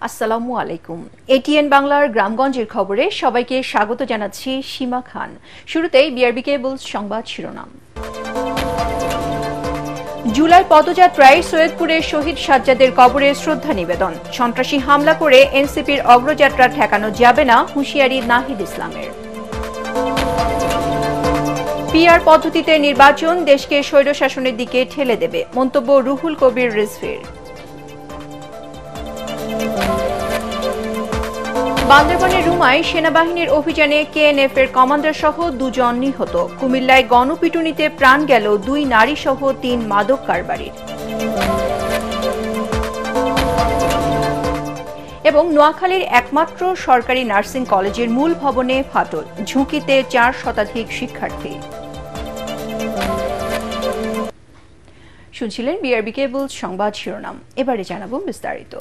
আসসালামু আলাইকুম। এটিএন বাংলার গ্রামগঞ্জের খবরে সবাইকে স্বাগত জানাচ্ছি সীমা খান। শুরুতেই বিআরবি কেবলস সংবাদ শিরোনাম। জুলাই পদযাত্রায় সৈয়দপুরে শহীদ সাজ্জাদের কবরে শ্রদ্ধা নিবেদন। সন্ত্রাসী হামলা করে এনসিপির অগ্রযাত্রা ঠেকানো যাবে না, হুঁশিয়ারি নাহিদ ইসলামের। পিআর পদ্ধতিতে নির্বাচন দেশকে স্বৈরশাসনের দিকে ঠেলে দেবে, মন্তব্য রুহুল কবির রিজভীর। বান্দরবানের রুমায় সেনাবাহিনীর অভিযানে কেএনএফ এর কমান্ডার সহ 2 জন নিহত। কুমিল্লায় গণপিটুনিতে প্রাণ গেল 2 নারী সহ 3 মাদক কারবারির। এবং নোয়াখালীর একমাত্র সরকারি নার্সিং কলেজের মূল ভবনে ফাটল, ঝুঁকিতে 4 শতাধিক শিক্ষার্থী। শুনছিলেন বিআরবি কেবলস সংবাদ শিরোনাম। এবারে জানাবো বিস্তারিত।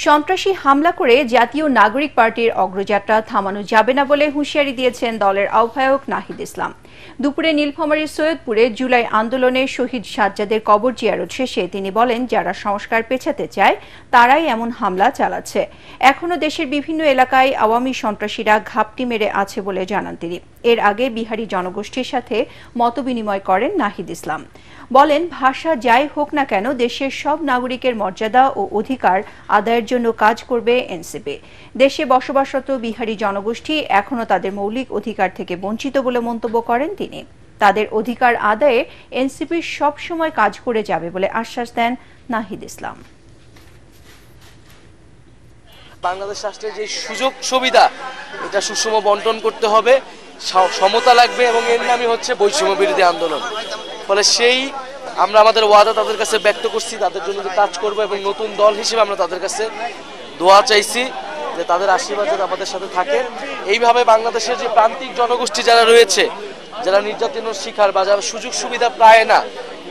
সন্ত্রাসী হামলা করে জাতীয় নাগরিক পার্টির অগ্রযাত্রা থামানো যাবে না বলে হুঁশিয়ারি দিয়েছেন দলের আহ্বায়ক নাহিদ ইসলাম। দুপুরে নীলফামারীর সৈয়দপুরে জুলাই আন্দোলনে শহীদ সাজ্জাদের কবর জিয়ারত শেষে তিনি বলেন, যারা সংস্কার পেছাতে চায় তারাই এমন হামলা চালাচ্ছে। এখনো দেশের বিভিন্ন এলাকায় আওয়ামী সন্ত্রাসীরা ঘাপটি মেরে আছে বলে জানান তিনি। এর আগে বিহারি জনগোষ্ঠীর সাথে মতবিনিময় করেন নাহিদ ইসলাম। বলেন, ভাষা যাই হোক না কেন দেশের সব নাগরিকের মর্যাদা ও অধিকার আদায়ের জন্য কাজ করবে এনসিপি। দেশে বসবাসরত বিহারি জনগোষ্ঠী এখনো তাদের মৌলিক অধিকার থেকে বঞ্চিত বলে মন্তব্য করেন তিনি। তাদের অধিকার আদায়ে এনসিপি সব সময় কাজ করে যাবে বলে আশ্বাস দেন নাহিদ ইসলাম। বাংলাদেশ রাষ্ট্রের যে সুযোগ সুবিধা এটা সুষম বন্টন করতে হবে, সমতা লাগবে এবং এর নামই হচ্ছে বৈষম্য বিরোধী আন্দোলন। ফলে আমরা আমাদের ওয়াদা তাদের কাছে ব্যক্ত করছি, তাদের জন্য কাজ করব এবং নতুন দল হিসেবে আমরা তাদের কাছে দোয়া চাইছি যে তাদের আশীর্বাদ যাতে আমাদের সাথে থাকে। এইভাবে বাংলাদেশের যে প্রান্তিক জনগোষ্ঠী যারা রয়েছে, যারা নির্যাতনের শিকার বা যারা সুযোগ সুবিধা পায় না,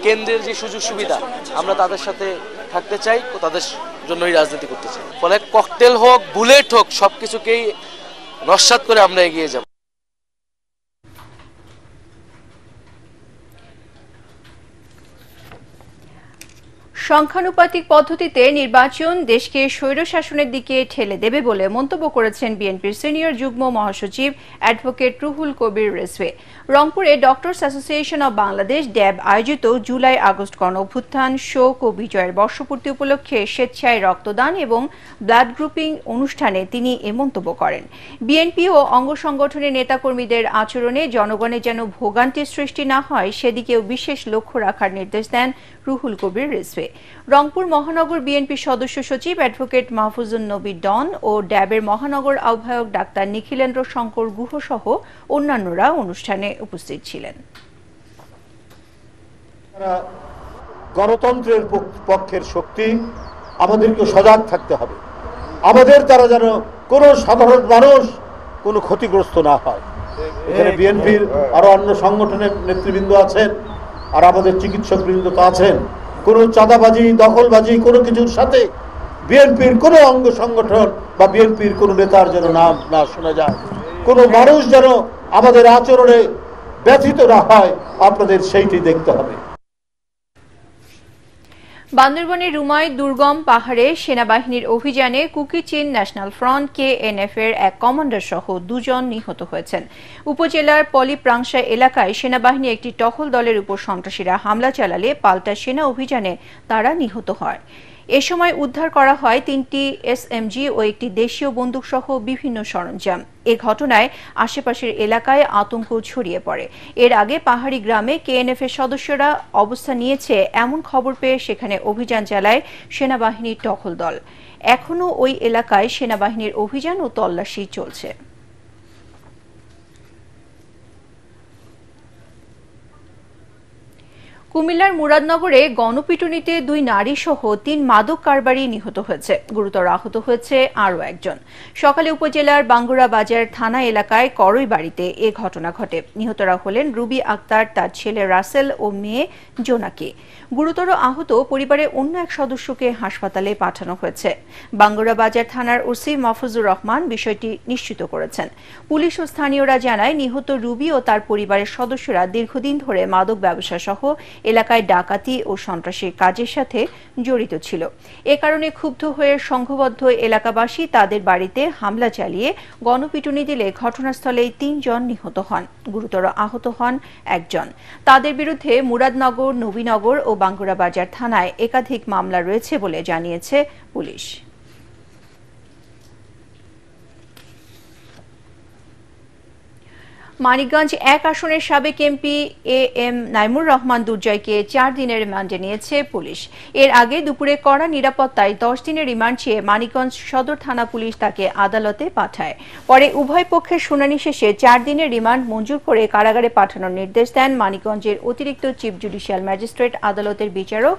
কেন্দ্রের যে সুযোগ সুবিধা, আমরা তাদের সাথে থাকতে চাই ও তাদের জন্যই রাজনীতি করতে চাই। ফলে ককটেল হোক, বুলেট হোক, সবকিছুকেই নস্যাৎ করে আমরা এগিয়ে যাব। সংখ্যানুপাতিক পদ্ধতিতে নির্বাচন দেশকে স্বৈরশাসনের দিকে ঠেলে দেবে বলে মন্তব্য করেছেন বিএনপির সিনিয়র যুগ্ম মহাসচিব অ্যাডভোকেট রুহুল কবির রিজভী। রংপুরে ডক্টরস অ্যাসোসিয়েশন অব বাংলাদেশ ড্যাব আয়োজিত জুলাই আগস্ট গণ অভ্যুত্থান শোক ও বিজয়ের বর্ষপূর্তি উপলক্ষে স্বেচ্ছায় রক্তদান এবং ব্লাড গ্রুপিং অনুষ্ঠানে তিনি এ মন্তব্য করেন। বিএনপি ও অঙ্গ সংগঠনের নেতাকর্মীদের আচরণে জনগণের যেন ভোগান্তির সৃষ্টি না হয় সেদিকেও বিশেষ লক্ষ্য রাখার নির্দেশ দেন রুহুল কবির রিজভী। রংপুর মহানগর বিএনপির সদস্য সচিব অ্যাডভোকেট মাহফুজুন নবী ডন ও ড্যাবের মহানগর আহ্বায়ক ডাক্তার নিখিলেন্দ্র শঙ্কর গুহ সহ অন্যান্যরা অনুষ্ঠানে উপস্থিত ছিলেন। গণতন্ত্রের পক্ষের শক্তি, আমাদেরকে সজাগ থাকতে হবে। আমাদের দ্বারা যেন কোনো সাধারণ মানুষ কোনো ক্ষতিগ্রস্ত না হয়। এখানে বিএনপির আরো অন্য সংগঠনের নেতৃবৃন্দ আছেন, আর আমাদের চিকিৎসক বৃন্দ তো আছেন। কোনো চাঁদাবাজি, দখলবাজি কোনো কিছুর সাথে বিএনপির কোনো অঙ্গ সংগঠন বা বিএনপির কোনো নেতার যেন নাম না শোনা যায়। কোনো মানুষ যেন আমাদের আচরণে ব্যথিত না হয়, আপনাদের সেইটি দেখতে হবে। বান্দরবানের রুমায় দুর্গম পাহাড়ে সেনাবাহিনীর অভিযানে কুকিচিন ন্যাশনাল ফ্রন্ট কেএনএফ এর এক কমান্ডার সহ 2 জন নিহত হয়েছেন। উপজেলার পলিপ্রাংশা এলাকায় সেনাবাহিনী একটি টহল দলের উপর সন্ত্রাসীরা হামলা চালালে পাল্টা সেনা অভিযানে তারা নিহত হয়। এ সময় উদ্ধার করা হয় 3টি এসএমজি ও একটি দেশীয় বন্দুক সহ বিভিন্ন সরঞ্জাম। এ ঘটনায় আশেপাশের এলাকায় আতঙ্ক ছড়িয়ে পড়ে। এর আগে পাহাড়ি গ্রামে কেএনএফ এর সদস্যরা অবস্থান নিয়েছে এমন খবর পেয়ে সেখানে অভিযান চালায় সেনাবাহিনীর টহল দল। এখনও ওই এলাকায় সেনাবাহিনীর অভিযান ও তল্লাশি চলছে। কুমিল্লার মুরাদনগরে গণপিটুনিতে 2 নারী সহ 3 মাদক কারবারি নিহত হয়েছে। গুরুতর আহত হয়েছে আরও একজন। সকালে উপজেলার বাঙ্গুরা বাজার থানা এলাকায় করই বাড়িতে এ ঘটনা ঘটে। নিহতরা হলেন রুবি আক্তার, তার ছেলে রাসেল ও মেয়ে জোনাকি। গুরুতর আহত পরিবারের অন্য এক সদস্যকে হাসপাতালে পাঠানো হয়েছে। বাঙ্গুরা বাজার থানার ওসি মাহফুজুর রহমান বিষয়টি নিশ্চিত করেছেন। পুলিশ ও স্থানীয়রা জানায়, নিহত রুবি ও তার পরিবারের সদস্যরা দীর্ঘদিন ধরে মাদক ব্যবসা সহ এলাকায় ডাকাতি ও সন্ত্রাসের কাজের সাথে জড়িত ছিল। এ কারণে ক্ষুব্ধ হয়ে সংঘবদ্ধ এলাকাবাসী তাদের বাড়িতে হামলা চালিয়ে গণপিটুনি দিলে ঘটনাস্থলেই ৩ জন নিহত হন, গুরুতর আহত হন ১ জন। তাদের বিরুদ্ধে মুরাদনগর, নবীনগর ও বাঙ্গুরা বাজার থানায় একাধিক মামলা রয়েছে বলে জানিয়েছে পুলিশ। মানিকগঞ্জ ১ আসনের সাবেক এমপি এম নাইমুর রহমান দুর্জয়কে ৪ দিনের রিমান্ডে নিয়েছে পুলিশ। এর আগে দুপুরে কড়া নিরাপত্তায় ১০ দিনের রিমান্ড চেয়ে মানিকগঞ্জ সদর থানা পুলিশ তাকে আদালতে পাঠায়। পরে উভয় পক্ষের শুনানি শেষে ৪ দিনের রিমান্ড মঞ্জুর করে কারাগারে পাঠানোর নির্দেশ দেন মানিকগঞ্জের অতিরিক্ত চিফ জুডিশিয়াল ম্যাজিস্ট্রেট আদালতের বিচারক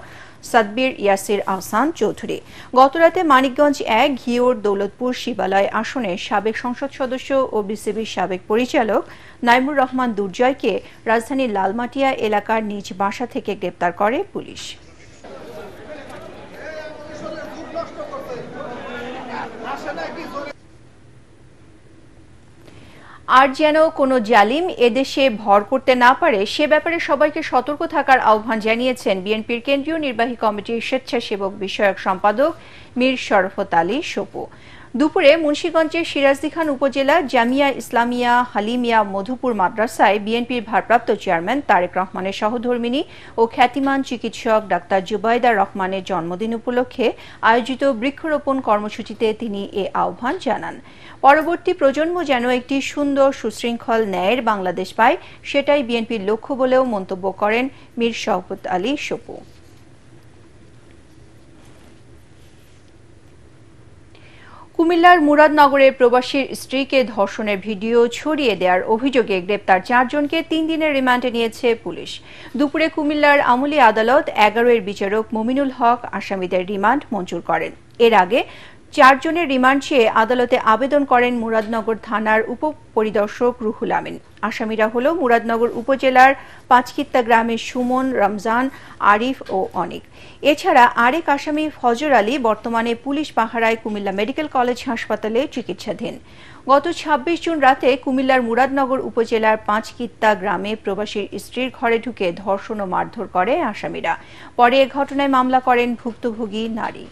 সাদবির ইয়াসির আহসান চৌধুরী। গতরাতে মানিকগঞ্জ ১ ঘিওর দৌলতপুর শিবালয় আসনের সাবেক সংসদ সদস্য ও বিসিবির সাবেক পরিচালক নাইমুর রহমান দুর্জয়কে রাজধানীর লালমাটিয়া এলাকার নিজ বাসা থেকে গ্রেপ্তার করে পুলিশ। আর যেন কোনো জালিম এদেশে ভর করতে না পারে সে ব্যাপারে সবাইকে সতর্ক থাকার আহ্বান জানিয়েছেন বিএনপির কেন্দ্রীয় নির্বাহী কমিটির স্বেচ্ছাসেবক বিষয়ক সম্পাদক মীর শরফত আলী সপু। দুপুরে মুন্সিগঞ্জের সিরাজদিখান উপজেলা জামিয়া ইসলামিয়া হালিমিয়া মধুপুর মাদ্রাসায় বিএনপির ভারপ্রাপ্ত চেয়ারম্যান তারেক রহমানের সহধর্মিণী ও খ্যাতিমান চিকিৎসক ডাক্তার জুবাইদা রহমানের জন্মদিন উপলক্ষে আয়োজিত বৃক্ষরোপণ কর্মসূচিতে তিনি এ আহ্বান জানান। পরবর্তী প্রজন্ম যেন একটি সুন্দর, সুশৃঙ্খল, ন্যায়ের বাংলাদেশ পায়, সেটাই বিএনপির লক্ষ্য বলেও মন্তব্য করেন মীর শরফত আলী সপু। কুমিল্লার মুরাদনগরের প্রবাসীর স্ত্রীকে ধর্ষণের ভিডিও ছড়িয়ে দেওয়ার অভিযোগে গ্রেপ্তার ৪ জনকে ৩ দিনের রিমান্ডে নিয়েছে পুলিশ। দুপুরে কুমিল্লার আমলি আদালত ১১-এর বিচারক মমিনুল হক আসামিদের রিমান্ড মঞ্জুর করেন। এর আগে ৪ জনের রিমান্ড চেয়ে আদালতে আবেদন করেন মুরাদনগর থানার উপপরিদর্শক রুহুল আমিন। আসামিরা হল মুরাদনগর উপজেলার পাঁচকিত্তা গ্রামের সুমন, রমজান, আরিফ ও অনিক। এছাড়া আরেক আসামি ফজর আলী বর্তমানে পুলিশ পাহারায় কুমিল্লা মেডিকেল কলেজ হাসপাতালে চিকিৎসাধীন। গত ২৬ জুন রাতে কুমিল্লার মুরাদনগর উপজেলার পাঁচকিত্তা গ্রামে প্রবাসীর স্ত্রীর ঘরে ঢুকে ধর্ষণ ও মারধর করে আসামিরা। পরে এ ঘটনায় মামলা করেন ভুক্তভোগী নারী।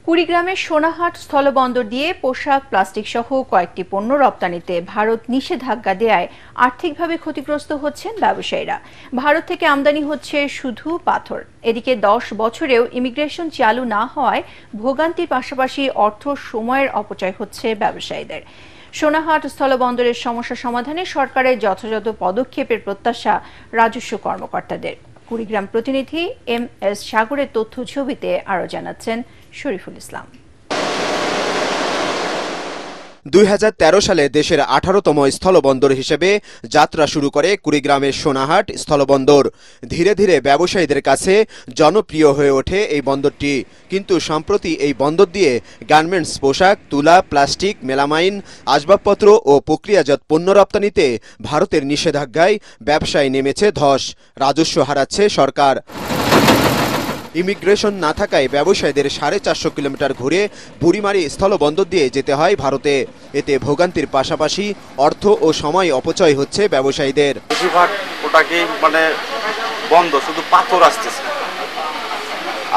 কুড়িগ্রামের সোনাহাট স্থলবন্দর দিয়ে পোশাক, প্লাস্টিক সহ কয়েকটি পণ্য রপ্তানিতে ভারত নিষেধাজ্ঞা দেয়ায় আর্থিকভাবে ক্ষতিগ্রস্ত হচ্ছেন ব্যবসায়ীরা। ভারত থেকে আমদানি হচ্ছে শুধু পাথর। এদিকে ১০ বছরেও ইমিগ্রেশন চালু না হওয়ায় ভোগান্তির পাশাপাশি অর্থ, সময়ের অপচয় হচ্ছে ব্যবসায়ীদের। সোনাহাট স্থলবন্দরের সমস্যা সমাধানে সরকারের যথাযথ পদক্ষেপের প্রত্যাশা রাজস্ব কর্মকর্তাদের। কুড়িগ্রাম প্রতিনিধি এম এস সাগরের তথ্য ছবিতে আরও জানাচ্ছেন শরীফুল ইসলাম। ২০১৩ সালে দেশের ১৮তম স্থলবন্দর হিসেবে যাত্রা শুরু করে কুড়িগ্রামের সোনাহাট স্থলবন্দর। ধীরে ধীরে ব্যবসায়ীদের কাছে জনপ্রিয় হয়ে ওঠে এই বন্দরটি। কিন্তু সম্প্রতি এই বন্দর দিয়ে গার্মেন্টস, পোশাক, তুলা, প্লাস্টিক, মেলামাইন, আসবাবপত্র ও প্রক্রিয়াজাত পণ্য রপ্তানিতে ভারতের নিষেধাজ্ঞায় ব্যবসায় নেমেছে ধস। রাজস্ব হারাচ্ছে সরকার। ইমিগ্রেশন না থাকায় ব্যবসায়ীদের 450 কিলোমিটার ঘুরে বুড়িমারি স্থলবন্দর দিয়ে যেতে হয় ভারতে। এতে ভোগান্তির পাশাপাশি অর্থ ও সময় অপচয় হচ্ছে ব্যবসায়ীদের। বেশিরভাগ ওটাকে বন্ধ, শুধু পাথর আসতেছে।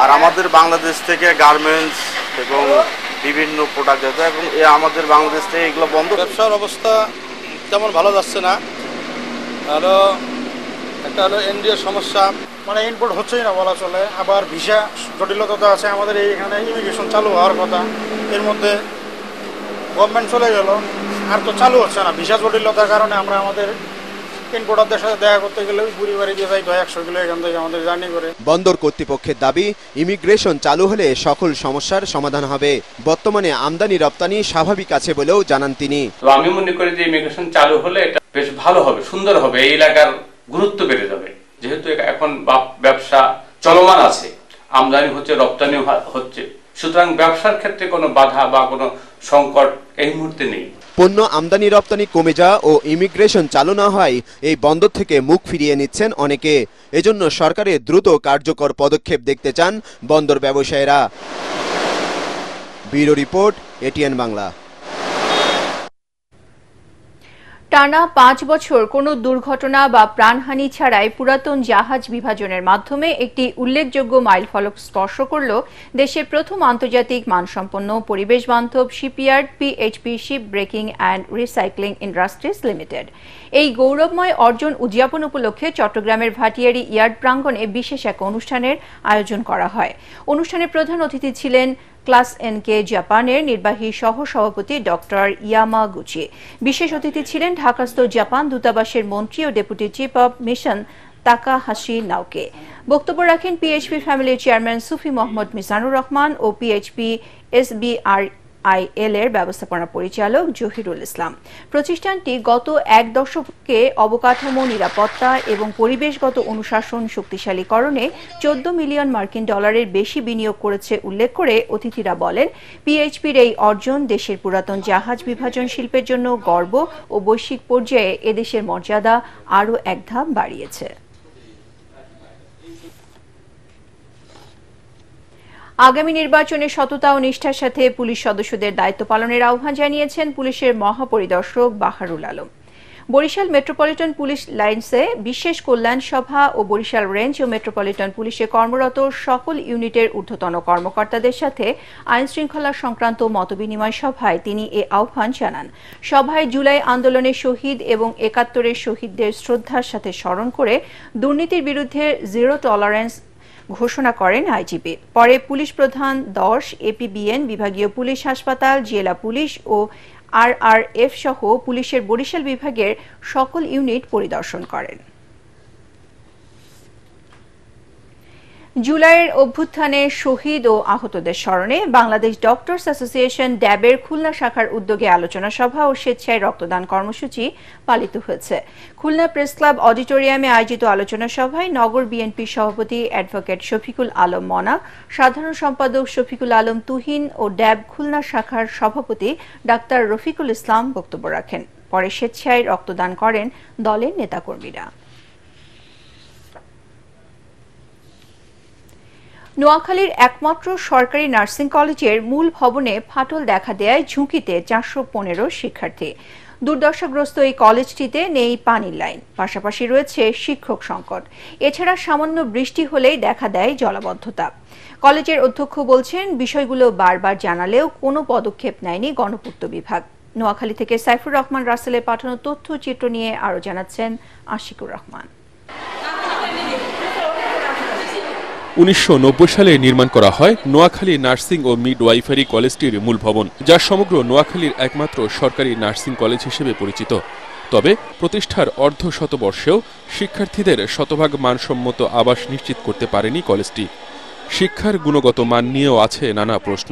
আর আমাদের বাংলাদেশ থেকে গার্মেন্টস এবং বিভিন্ন প্রোডাক্ট যেতে, এবং আমাদের বাংলাদেশ থেকে এগুলো বন্ধ। ব্যবসার অবস্থা তেমন ভালো যাচ্ছে না। আরও একটা হলো এনডিএ সমস্যা, ইনপুট হচ্ছেই না বলা চলে। আবার ভিসা জটিলতা আছে। আমাদের এইখানে ইমিগ্রেশন চালু হওয়ার কথা, এর মধ্যে গভর্নমেন্ট চলে গেল, আর তো চালু হচ্ছে না। ভিসা জটিলতার কারণে আমরা আমাদের ইনপুটারদের সাথে দেখা করতে গেলে বুড়িবাড়ি দিয়ে যাই 100 কিলো এখান থেকে আমাদের জার্নি করে। বন্দর কর্তৃপক্ষের দাবি, ইমিগ্রেশন চালু হলে সকল সমস্যার সমাধান হবে। বর্তমানে আমদানি রপ্তানি স্বাভাবিক আছে বলেও জানান তিনি। আমি মনে করি যে ইমিগ্রেশন চালু হলে এটা বেশ ভালো হবে, সুন্দর হবে, এই এলাকার গুরুত্ব বেড়ে যাবে। যেহেতু এখন ব্যবসা চলমান আছে, আমদানি হচ্ছে, রপ্তানি হচ্ছে, সুতরাং ব্যবসার ক্ষেত্রে কোনো বাধা বা কোনো সংকট এই মুহূর্তে নেই। পণ্য আমদানি রপ্তানি কমে যাওয়া ও ইমিগ্রেশন চালু না হয় এই বন্দর থেকে মুখ ফিরিয়ে নিচ্ছেন অনেকে। এজন্য সরকারের দ্রুত কার্যকর পদক্ষেপ দেখতে চান বন্দর ব্যবসায়ীরা। Bureau report, ATN Bangla. টানা ৫ বছর কোনো দুর্ঘটনা বা প্রাণহানি ছাড়াই পুরাতন জাহাজ বিভাজনের মাধ্যমে একটি উল্লেখযোগ্য মাইলফলক স্পর্শ করল দেশের প্রথম আন্তর্জাতিক মানসম্পন্ন পরিবেশ বান্ধব shipyard PHP ship breaking and recycling industries limited. এই গৌরবময় অর্জন উদযাপন উপলক্ষে চট্টগ্রামের ভাটিয়ারি ইয়ার্ড প্রাঙ্গণে বিশেষ এক অনুষ্ঠানের আয়োজন করা হয়। অনুষ্ঠানে প্রধান অতিথি ছিলেন ক্লাস এনকে জাপানের নির্বাহী সহ সভাপতি ডক্টর ইয়ামাগুচি। বিশেষ অতিথি ছিলেন ঢাকাস্থ জাপান দূতাবাসের মন্ত্রী ও deputy chief of mission Takahashi Naoki. বক্তব্য রাখেন পিএইচপি ফ্যামিলির চেয়ারম্যান সুফি মোহাম্মদ মিজানুর রহমান ও পিএইচপি SBRIL এর ব্যবস্থাপনা পরিচালক জহিরুল ইসলাম। প্রতিষ্ঠানটি গত এক দশকে অবকাঠামো, নিরাপত্তা এবং পরিবেশগত অনুশাসন শক্তিশালীকরণে 14 মিলিয়ন মার্কিন ডলারের বেশি বিনিয়োগ করেছে উল্লেখ করে অতিথিরা বলেন, পিএইচপির এই অর্জন দেশের পুরাতন জাহাজ বিভাজন শিল্পের জন্য গর্ব ও বৈশ্বিক পর্যায়ে এদেশের মর্যাদা আরও এক ধাপ বাড়িয়েছে। আগামী নির্বাচনে সততা ও নিষ্ঠার সাথে পুলিশ সদস্যদের দায়িত্ব পালনের আহ্বান জানিয়েছেন পুলিশের মহাপরিদর্শক বাহারুল আলম। বরিশাল মেট্রোপলিটন পুলিশ লাইন্সে বিশেষ কল্যাণ সভা ও বরিশাল রেঞ্জ ও মেট্রোপলিটন পুলিশে কর্মরত সকল ইউনিটের ঊর্ধ্বতন কর্মকর্তাদের সাথে আইন শৃঙ্খলা সংক্রান্ত মতবিনিময় সভায় তিনি এ আহ্বান জানান। সভায় জুলাই আন্দোলনের শহীদ এবং ৭১-এর শহীদদের শ্রদ্ধার সাথে স্মরণ করে দুর্নীতির বিরুদ্ধে জিরো টলারেন্স ঘোষণা করেন আইজিপি। পরে পুলিশ প্রধান 10, এপিবিএন, বিভাগীয় পুলিশ হাসপাতাল, জেলা পুলিশ ও RRF সহ পুলিশের বরিশাল বিভাগের সকল ইউনিট পরিদর্শন করেন। জুলাইয়ের অভ্যুত্থানে শহীদ ও আহতদের স্মরণে বাংলাদেশ ডক্টরস অ্যাসোসিয়েশন ড্যাবের খুলনা শাখার উদ্যোগে আলোচনা সভা ও স্বেচ্ছায় রক্তদান কর্মসূচি পালিত হয়েছে। খুলনা প্রেস ক্লাব অডিটোরিয়ামে আয়োজিত আলোচনা সভায় নগর বিএনপি সভাপতি অ্যাডভোকেট শফিকুল আলম মনা, সাধারণ সম্পাদক শফিকুল আলম তুহিন ও ড্যাব খুলনা শাখার সভাপতি ডাক্তার রফিকুল ইসলাম বক্তব্য রাখেন। পরে স্বেচ্ছায় রক্তদান করেন দলের নেতাকর্মীরা। নোয়াখালীর একমাত্র সরকারি নার্সিং কলেজের মূল ভবনে ফাটল দেখা দেয় ঝুঁকিতে 415 শিক্ষার্থী। দুর্দশাগ্রস্ত এই কলেজটিতে নেই পানির লাইন, পাশাপাশি রয়েছে শিক্ষক সংকট। এছাড়া সামান্য বৃষ্টি হলেই দেখা দেয় জলাবদ্ধতা। কলেজের অধ্যক্ষ বলছেন, বিষয়গুলো বারবার জানালেও কোনো পদক্ষেপ নেয়নি গণপূর্ত বিভাগ। নোয়াখালী থেকে সাইফুর রহমান রাসেলের পাঠানো তথ্যচিত্র নিয়ে আরও জানাচ্ছেন আশিকুর রহমান। 1990 সালে নির্মাণ করা হয় নোয়াখালী নার্সিং ও মিডওয়াইফারি কলেজটির মূল ভবন, যা সমগ্র নোয়াখালীর একমাত্র সরকারি নার্সিং কলেজ হিসেবে পরিচিত। তবে প্রতিষ্ঠার অর্ধশতবর্ষেও শিক্ষার্থীদের শতভাগ মানসম্মত আবাস নিশ্চিত করতে পারেনি কলেজটি। শিক্ষার গুণগত মান নিয়েও আছে নানা প্রশ্ন।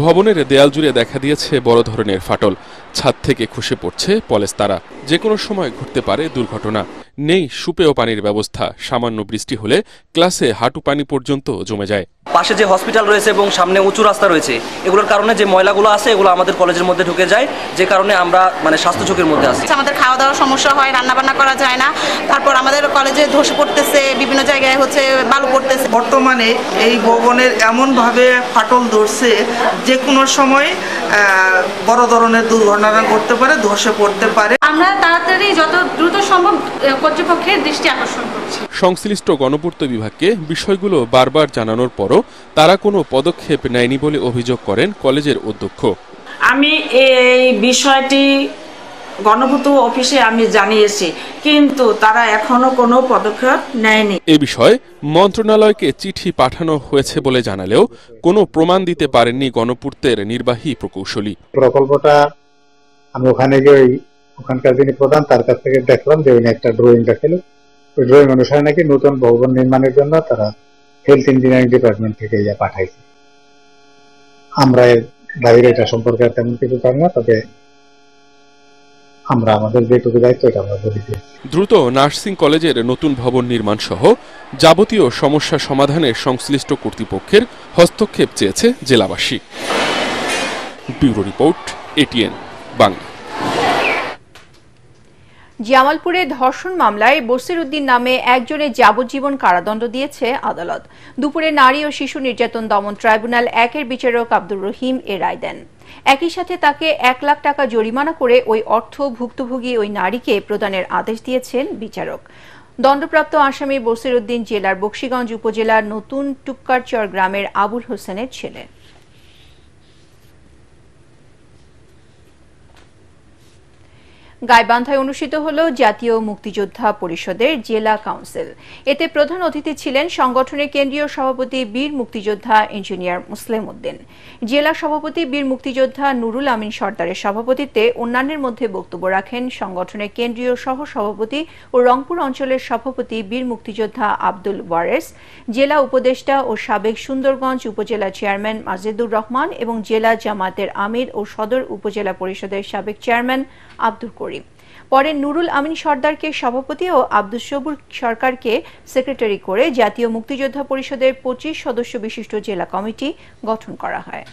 ভবনের দেয়াল জুড়ে দেখা দিয়েছে বড় ধরনের ফাটল, ছাদ থেকে খসে পড়ছে পলেস্তারা। যে কোনো সময় ঘটতে পারে দুর্ঘটনা। নেই সুপেয় পানির ব্যবস্থা, সামান্য বৃষ্টি হলে ক্লাসে হাঁটু পানি পর্যন্ত জমে যায়। পাশে যে হসপিটাল রয়েছে এবং সামনে উঁচু রাস্তা রয়েছে, এগুলোর কারণে যে ময়লাগুলো আছে এগুলো আমাদের কলেজের মধ্যে ঢুকে যায়, যে কারণে আমরা স্বাস্থ্য ঝুঁকির মধ্যে আছি। আমাদের খাওয়া দাওয়ার সমস্যা হয়, রান্না বান্না করা যায় না। তারপর আমাদের কলেজে ধসে পড়তেছে, বিভিন্ন জায়গায় বালু পড়তেছে। বর্তমানে এই ভবনের এমনভাবে ফাটল ধরছে, যে কোনো সময় বড় ধরনের দুর্ঘটনা ঘটতে পারে, ধসে পড়তে পারে। আমরা তাড়াতাড়ি যত দ্রুত সম্ভব কর্তৃপক্ষের দৃষ্টি আকর্ষণ করছি। সংশ্লিষ্ট গণপূর্ত বিভাগকে বিষয়গুলো বারবার জানানোর পরও তারা কোনো পদক্ষেপ নেয়নি বলে অভিযোগ করেন কলেজের অধ্যক্ষ। আমি এই বিষয়টি গণপূর্ত অফিসে আমি জানিয়েছি, কিন্তু তারা এখনো কোনো পদক্ষেপ নেয়নি। এ বিষয়ে মন্ত্রণালয়কে চিঠি পাঠানো হয়েছে বলে জানালেও কোনো প্রমাণ দিতে পারেননি গণপূর্তের নির্বাহী প্রকৌশলী। প্রকল্পটা আমি ওখানে গিয়ে ওখানকার যিনি প্রধান তার কাছ থেকে দেখলাম যে উনি একটা ড্রয়িং দেখালো। ওই ড্রয়িং অনুসারে নাকি নতুন ভবন নির্মাণের জন্য তারা হেলথ ইঞ্জিনিয়ারিং ডিপার্টমেন্ট থেকে পাঠাইছে। আমরা এর বাইরে এটা সম্পর্কে তেমন কিছু জানি না, তবে আমরা আমাদের যেটুকু দায়িত্ব এটা আমরা বলি। দ্রুত নার্সিং কলেজের নতুন ভবন নির্মাণ সহ যাবতীয় সমস্যা সমাধানে সংশ্লিষ্ট কর্তৃপক্ষের হস্তক্ষেপ চেয়েছে জেলাবাসী। Bureau report, ATN Bangla. জামালপুরে ধর্ষণ মামলায় বসির উদ্দিন নামে একজনের যাবজ্জীবন কারাদণ্ড দিয়েছে আদালত। দুপুরে নারী ও শিশু নির্যাতন দমন ট্রাইব্যুনাল 1-এর বিচারক আব্দুর রহিম এ রায় দেন। একই সাথে তাকে 1 লাখ টাকা জরিমানা করে ওই অর্থ ভুক্তভোগী ওই নারীকে প্রদানের আদেশ দিয়েছেন বিচারক। দণ্ডপ্রাপ্ত আসামি বসির উদ্দিন জেলার বকশীগঞ্জ উপজেলার নতুন টুক্কারচর গ্রামের আবুল হোসেনের ছেলে। গাইবান্ধায় অনুষ্ঠিত হল জাতীয় মুক্তিযোদ্ধা পরিষদের জেলা কাউন্সিল। এতে প্রধান অতিথি ছিলেন সংগঠনের কেন্দ্রীয় সভাপতি বীর মুক্তিযোদ্ধা ইঞ্জিনিয়ার মুসলিম উদ্দিন। জেলা সভাপতি বীর মুক্তিযোদ্ধা নুরুল আমিন সর্দারের সভাপতিত্বে অন্যান্যের মধ্যে বক্তব্য রাখেন সংগঠনের কেন্দ্রীয় সহসভাপতি ও রংপুর অঞ্চলের সভাপতি বীর মুক্তিযোদ্ধা আব্দুল ওয়ারেস, জেলা উপদেষ্টা ও সাবেক সুন্দরগঞ্জ উপজেলা চেয়ারম্যান মাজেদুর রহমান এবং জেলা জামায়াতের আমির ও সদর উপজেলা পরিষদের সাবেক চেয়ারম্যান আব্দুল করিম। পরে নুরুল আমিন সর্দারকে সভাপতি ও আব্দুল সবুর সরকারকে সেক্রেটারি করে জাতীয় মুক্তিযোদ্ধা পরিষদের 25 সদস্য বিশিষ্ট জেলা কমিটি গঠন করা হয়।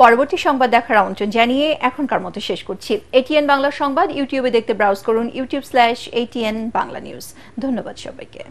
পরবর্তী সংবাদ দেখার আমন্ত্রণ জানিয়ে এখনকার মতো শেষ করছি। ATN বাংলা সংবাদ ইউটিউবে দেখতে ব্রাউজ করুন youtube.com/ATN বাংলা নিউজ। ধন্যবাদ সবাইকে।